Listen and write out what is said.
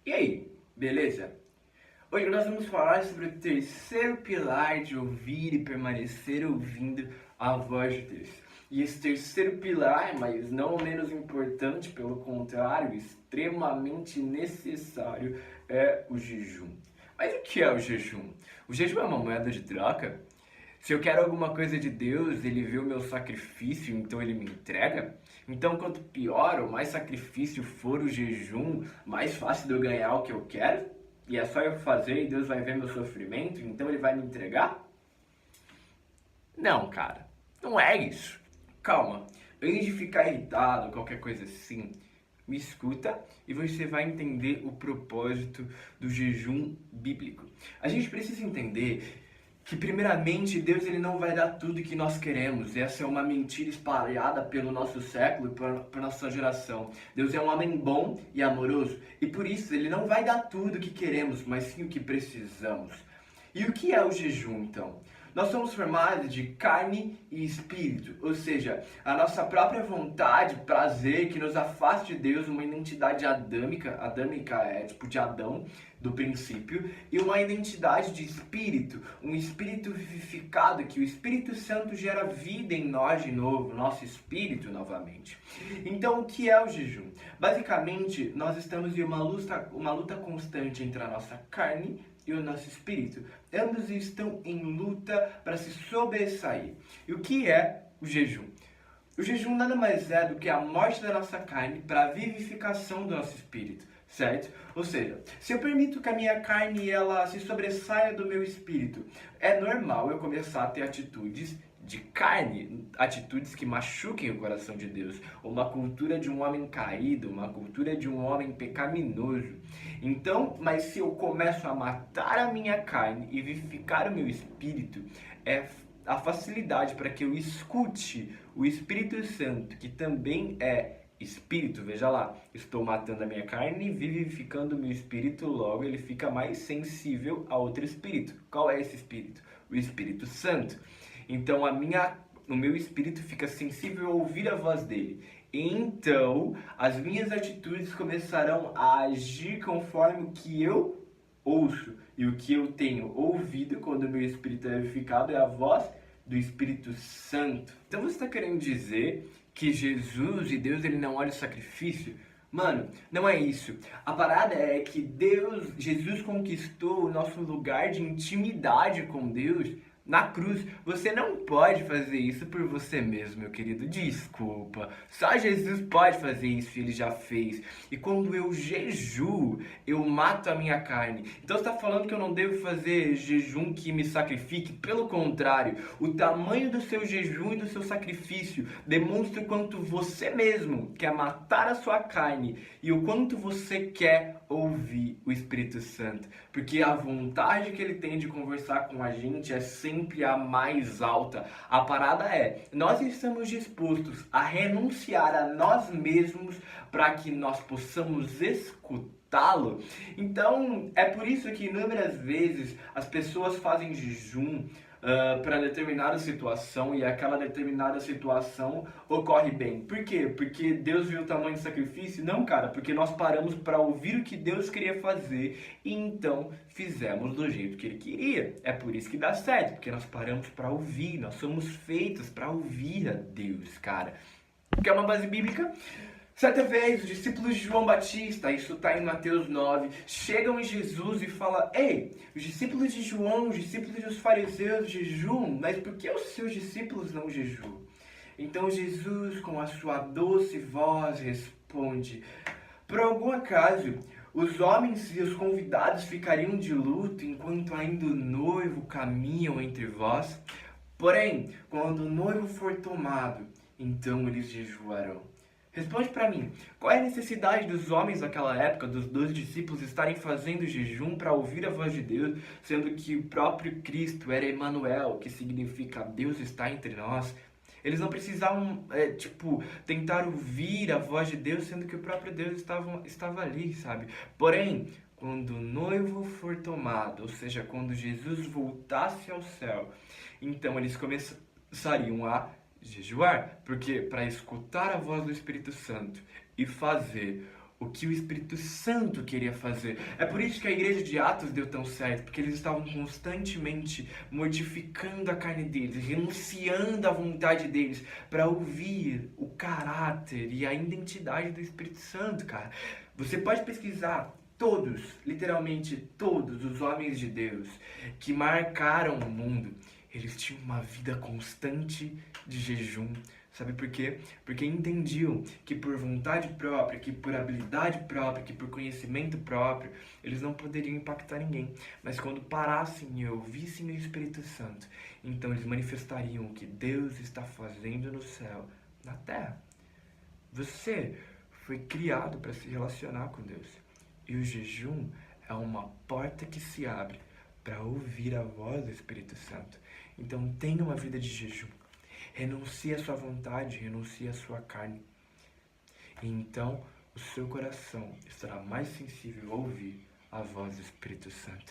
E aí, beleza? Hoje nós vamos falar sobre o terceiro pilar de ouvir e permanecer ouvindo a voz de Deus. E esse terceiro pilar, mas não menos importante, pelo contrário, extremamente necessário, é o jejum. Mas o que é o jejum? O jejum é uma moeda de troca? Se eu quero alguma coisa de Deus, ele vê o meu sacrifício, então ele me entrega? Então, quanto pior ou mais sacrifício for o jejum, mais fácil de eu ganhar o que eu quero? E é só eu fazer e Deus vai ver meu sofrimento, então ele vai me entregar? Não, cara, não é isso. Calma, antes de ficar irritado, qualquer coisa assim, me escuta e você vai entender o propósito do jejum bíblico. A gente precisa entender que primeiramente Deus ele não vai dar tudo que nós queremos. Essa é uma mentira espalhada pelo nosso século e por nossa geração. Deus é um homem bom e amoroso e por isso ele não vai dar tudo o que queremos, mas sim o que precisamos. E o que é o jejum então? Nós somos formados de carne e espírito, ou seja, a nossa própria vontade, prazer que nos afasta de Deus, uma identidade adâmica é tipo de Adão, do princípio, e uma identidade de espírito, um espírito vivificado, que o Espírito Santo gera vida em nós de novo, nosso espírito novamente. Então, o que é o jejum? Basicamente, nós estamos em uma luta constante entre a nossa carne e o nosso espírito. Ambos estão em luta para se sobressair. E o que é o jejum? O jejum nada mais é do que a morte da nossa carne para a vivificação do nosso espírito, certo? Ou seja, se eu permito que a minha carne ela se sobressaia do meu espírito, é normal eu começar a ter atitudes de carne, atitudes que machuquem o coração de Deus, uma cultura de um homem caído, uma cultura de um homem pecaminoso. Então, mas se eu começo a matar a minha carne e vivificar o meu espírito, é a facilidade para que eu escute o Espírito Santo, que também é espírito, veja lá, estou matando a minha carne e vivificando o meu espírito, logo ele fica mais sensível a outro espírito. Qual é esse espírito? O Espírito Santo. Então o meu espírito fica sensível a ouvir a voz dele. Então as minhas atitudes começarão a agir conforme o que eu ouço. E o que eu tenho ouvido quando o meu espírito é vivificado é a voz do Espírito Santo. Então você está querendo dizer que Jesus e Deus ele não olha o sacrifício? Mano, não é isso. A parada é que Jesus conquistou o nosso lugar de intimidade com Deus na cruz. Você não pode fazer isso por você mesmo, meu querido. Desculpa. Só Jesus pode fazer isso e ele já fez. E quando eu jejuo, eu mato a minha carne. Então você está falando que eu não devo fazer jejum que me sacrifique? Pelo contrário, o tamanho do seu jejum e do seu sacrifício demonstra o quanto você mesmo quer matar a sua carne e o quanto você quer ouvir o Espírito Santo. Porque a vontade que ele tem de conversar com a gente é sempre a mais alta. A parada é, nós estamos dispostos a renunciar a nós mesmos para que nós possamos escutá-lo. Então, é por isso que inúmeras vezes as pessoas fazem jejum para determinada situação e aquela determinada situação ocorre bem. Por quê? Porque Deus viu o tamanho do sacrifício? Não, cara, porque nós paramos para ouvir o que Deus queria fazer e então fizemos do jeito que Ele queria. É por isso que dá certo, porque nós paramos para ouvir, nós somos feitos para ouvir a Deus, cara. Quer uma base bíblica? Certa vez, os discípulos de João Batista, isso está em Mateus 9, chegam em Jesus e falam: Ei, os discípulos de João, os discípulos dos fariseus jejuam, mas por que os seus discípulos não jejuam? Então Jesus, com a sua doce voz, responde: Por algum acaso, os homens e os convidados ficariam de luto enquanto ainda o noivo caminham entre vós? Porém, quando o noivo for tomado, então eles jejuarão. Responde para mim, qual é a necessidade dos homens daquela época, dos 12 discípulos, estarem fazendo jejum para ouvir a voz de Deus, sendo que o próprio Cristo era Emanuel, que significa Deus está entre nós? Eles não precisavam, tentar ouvir a voz de Deus, sendo que o próprio Deus estava ali, sabe? Porém, quando o noivo for tomado, ou seja, quando Jesus voltasse ao céu, então eles começariam a jejuar, porque para escutar a voz do Espírito Santo e fazer o que o Espírito Santo queria fazer. É por isso que a igreja de Atos deu tão certo, porque eles estavam constantemente mortificando a carne deles, renunciando à vontade deles, para ouvir o caráter e a identidade do Espírito Santo, cara. Você pode pesquisar todos, literalmente todos os homens de Deus que marcaram o mundo, eles tinham uma vida constante de jejum. Sabe por quê? Porque entendiam que por vontade própria, que por habilidade própria, que por conhecimento próprio, eles não poderiam impactar ninguém. Mas quando parassem e ouvissem o Espírito Santo, então eles manifestariam o que Deus está fazendo no céu, na terra. Você foi criado para se relacionar com Deus. E o jejum é uma porta que se abre para ouvir a voz do Espírito Santo. Então tenha uma vida de jejum. Renuncie à sua vontade, renuncie à sua carne. E então o seu coração estará mais sensível a ouvir a voz do Espírito Santo.